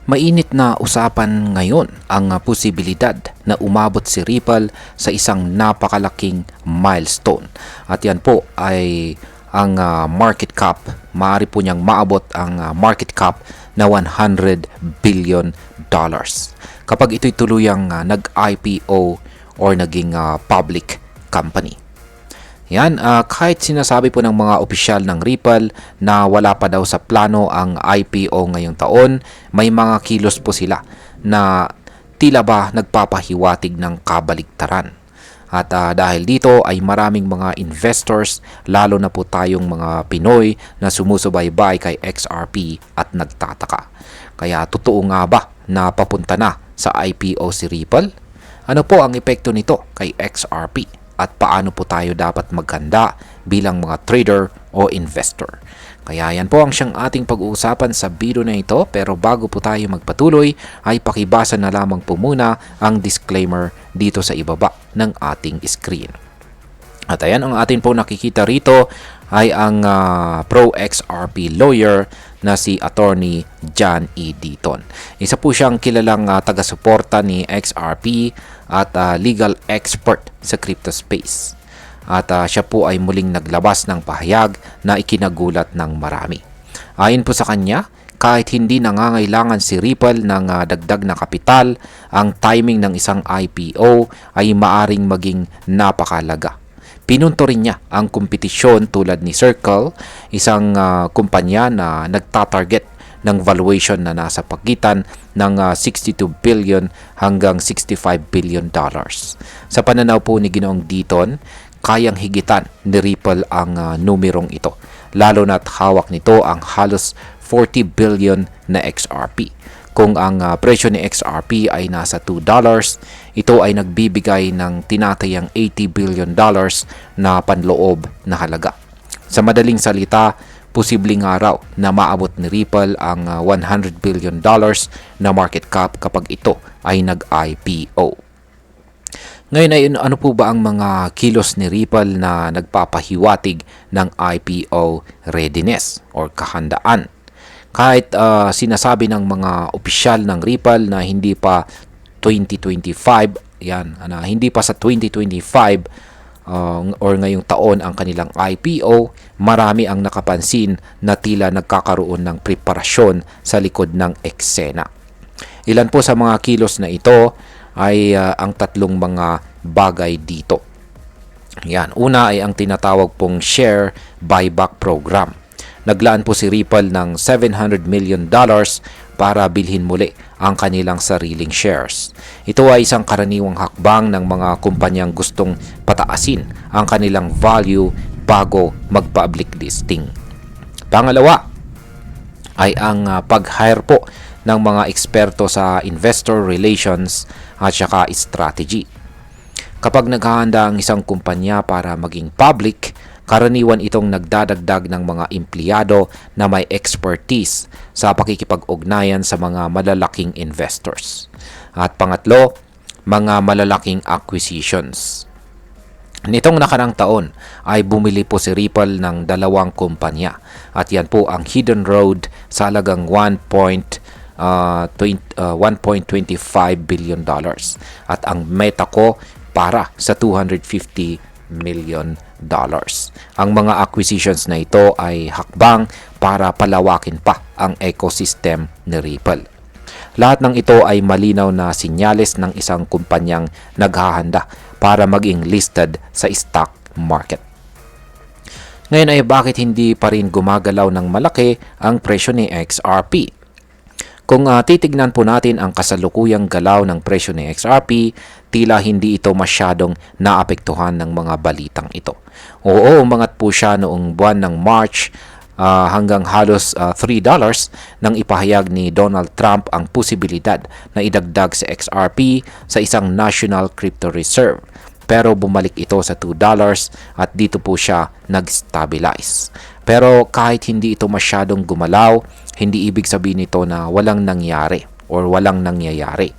Mainit na usapan ngayon ang posibilidad na umabot si Ripple sa isang napakalaking milestone. At yan po ay ang market cap. Maaari po niyang maabot ang market cap na $100 billion kapag ito'y tuluyang nag-IPO or naging public company. Yan, kahit sinasabi po ng mga opisyal ng Ripple na wala pa daw sa plano ang IPO ngayong taon, may mga kilos po sila na tila ba nagpapahiwatig ng kabaligtaran. At dahil dito ay maraming mga investors, lalo na po tayong mga Pinoy na sumusubaybay kay XRP at nagtataka. Kaya totoo nga ba na papunta na sa IPO si Ripple? Ano po ang epekto nito kay XRP? At paano po tayo dapat maghanda bilang mga trader o investor. Kaya yan po ang siyang ating pag-uusapan sa video na ito, pero bago po tayo magpatuloy ay pakibasa na lamang po muna ang disclaimer dito sa ibaba ng ating screen. At ayan, ang atin po nakikita rito ay ang pro XRP lawyer na si Attorney John E. Deaton. Isa po siyang kilalang taga-suporta ni XRP at legal expert sa crypto space. At siya po ay muling naglabas ng pahayag na ikinagulat ng marami. Ayon po sa kanya, kahit hindi nangangailangan si Ripple ng dagdag na kapital, ang timing ng isang IPO ay maaring maging napakalaga. Pinunto rin niya ang kompetisyon tulad ni Circle, isang kumpanya na nagtatarget ng valuation na nasa pagitan ng 62 billion hanggang 65 billion dollars. Sa pananaw po ni Ginoong Deaton, kayang higitan ni Ripple ang numerong ito, lalo na't hawak nito ang halos 40 billion na XRP. Kung ang presyo ni XRP ay nasa $2, ito ay nagbibigay ng tinatayang $80 billion na panloob na halaga. Sa madaling salita, posibleng araw na maabot ni Ripple ang $100 billion na market cap kapag ito ay nag-IPO. Ngayon ay ano po ba ang mga kilos ni Ripple na nagpapahiwatig ng IPO readiness or kahandaan? Kahit sinasabi ng mga opisyal ng Ripple na hindi pa 2025, hindi pa sa 2025 or ngayong taon ang kanilang IPO, marami ang nakapansin na tila nagkakaroon ng preparasyon sa likod ng eksena. Ilan po sa mga kilos na ito ay ang tatlong mga bagay dito. Yan, una ay ang tinatawag pong share buyback program. Naglaan po si Ripple ng $700 million para bilhin muli ang kanilang sariling shares. Ito ay isang karaniwang hakbang ng mga kumpanyang gustong pataasin ang kanilang value bago magpa-public listing. Pangalawa ay ang pag-hire po ng mga eksperto sa investor relations at saka strategy. Kapag naghahanda ang isang kumpanya para maging public, karaniwan itong nagdadagdag ng mga empleyado na may expertise sa pakikipag-ugnayan sa mga malalaking investors. At pangatlo, mga malalaking acquisitions. Nitong nakarang taon ay bumili po si Ripple ng dalawang kumpanya at yan po ang Hidden Road sa halagang $1.25 billion at ang Metaco para sa $250 million. Ang mga acquisitions na ito ay hakbang para palawakin pa ang ecosystem ni Ripple. Lahat ng ito ay malinaw na sinyales ng isang kumpanyang naghahanda para maging listed sa stock market. Ngayon ay bakit hindi pa rin gumagalaw ng malaki ang presyo ni XRP? Kung titignan po natin ang kasalukuyang galaw ng presyo ni XRP, tila hindi ito masyadong naapektuhan ng mga balitang ito. Oo, umangat po siya noong buwan ng March hanggang halos $3 nang ipahayag ni Donald Trump ang posibilidad na idagdag sa XRP sa isang National Crypto Reserve. Pero bumalik ito sa $2 at dito po siya nag-stabilize. Pero kahit hindi ito masyadong gumalaw, hindi ibig sabihin nito na walang nangyari or walang nangyayari.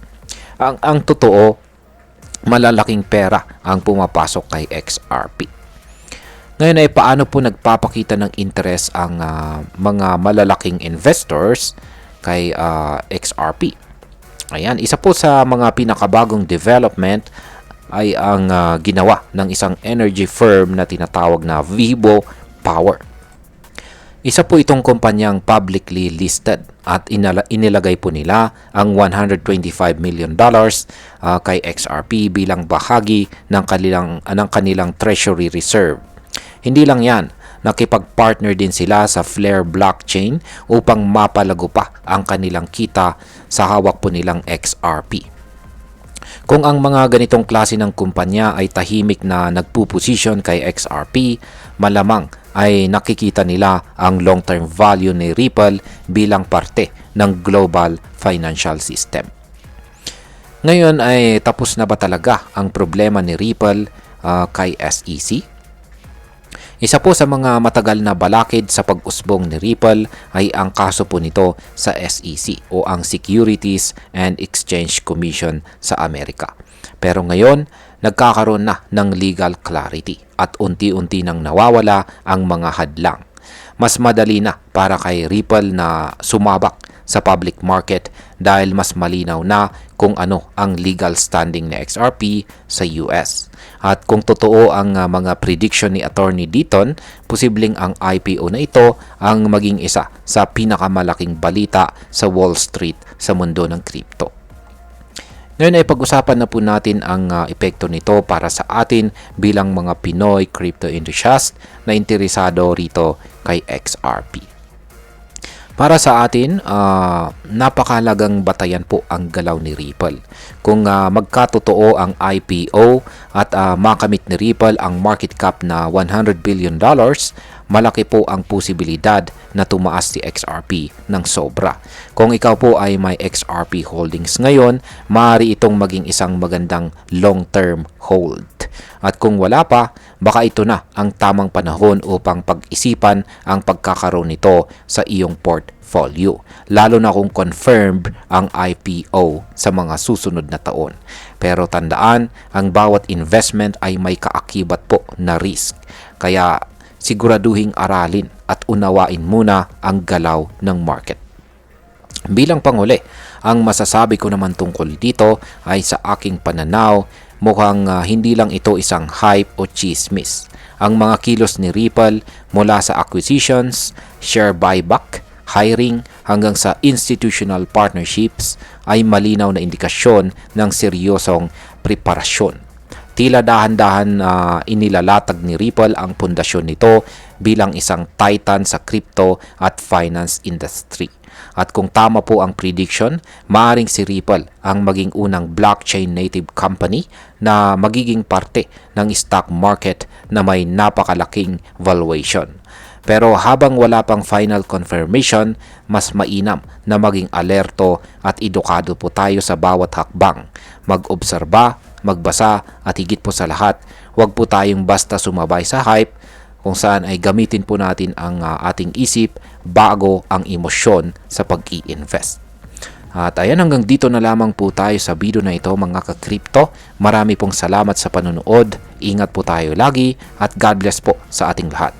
Ang totoo, malalaking pera ang pumapasok kay XRP. Ngayon ay paano po nagpapakita ng interest ang mga malalaking investors? kay XRP. Ayan, isa po sa mga pinakabagong development ay ang ginawa ng isang energy firm na tinatawag na Vivo Power. Isa po itong kumpanyang publicly listed at inilagay po nila ang $125 million kay XRP bilang bahagi ng kanilang treasury reserve. Hindi lang yan, nakipag-partner din sila sa Flare blockchain upang mapalago pa ang kanilang kita sa hawak po nilang XRP. Kung ang mga ganitong klase ng kumpanya ay tahimik na nagpuposisyon kay XRP, malamang ay nakikita nila ang long-term value ni Ripple bilang parte ng global financial system. Ngayon ay tapos na ba talaga ang problema ni Ripple kay SEC? Isa po sa mga matagal na balakid sa pag-usbong ni Ripple ay ang kaso po nito sa SEC o ang Securities and Exchange Commission sa Amerika. Pero ngayon, nagkakaroon na ng legal clarity at unti-unti nang nawawala ang mga hadlang. Mas madali na para kay Ripple na sumabak sa public market dahil mas malinaw na kung ano ang legal standing ni XRP sa US. At kung totoo ang mga prediction ni Attorney Deaton, posibleng ang IPO na ito ang maging isa sa pinakamalaking balita sa Wall Street sa mundo ng crypto. Ngayon ay pag-usapan na po natin ang epekto nito para sa atin bilang mga Pinoy crypto enthusiast na interesado rito kay XRP. Para sa atin, napakahalagang batayan po ang galaw ni Ripple. Kung magkatotoo ang IPO at makamit ni Ripple ang market cap na $100 billion, malaki po ang posibilidad na tumaas si XRP ng sobra. Kung ikaw po ay may XRP holdings ngayon, maaari itong maging isang magandang long-term hold. At kung wala pa, baka ito na ang tamang panahon upang pag-isipan ang pagkakaroon nito sa iyong portfolio, lalo na kung confirmed ang IPO sa mga susunod na taon. Pero tandaan, ang bawat investment ay may kaakibat po na risk. Kaya siguraduhing aralin at unawain muna ang galaw ng market. Bilang panghuli, ang masasabi ko naman tungkol dito ay sa aking pananaw, mukhang hindi lang ito isang hype o chismis. Ang mga kilos ni Ripple mula sa acquisitions, share buyback, hiring hanggang sa institutional partnerships ay malinaw na indikasyon ng seryosong preparasyon. Tila dahan-dahan inilalatag ni Ripple ang pundasyon nito bilang isang titan sa crypto at finance industry. At kung tama po ang prediction, maaaring si Ripple ang maging unang blockchain native company na magiging parte ng stock market na may napakalaking valuation. Pero habang wala pang final confirmation, mas mainam na maging alerto at edukado po tayo sa bawat hakbang. Mag-obserba, magbasa at higit po sa lahat, huwag po tayong basta sumabay sa hype kung saan ay gamitin po natin ang ating isip bago ang emosyon sa pag-i-invest. At ayan, hanggang dito na lamang po tayo sa video na ito mga ka-crypto. Marami pong salamat sa panonood. Ingat po tayo lagi at God bless po sa ating lahat.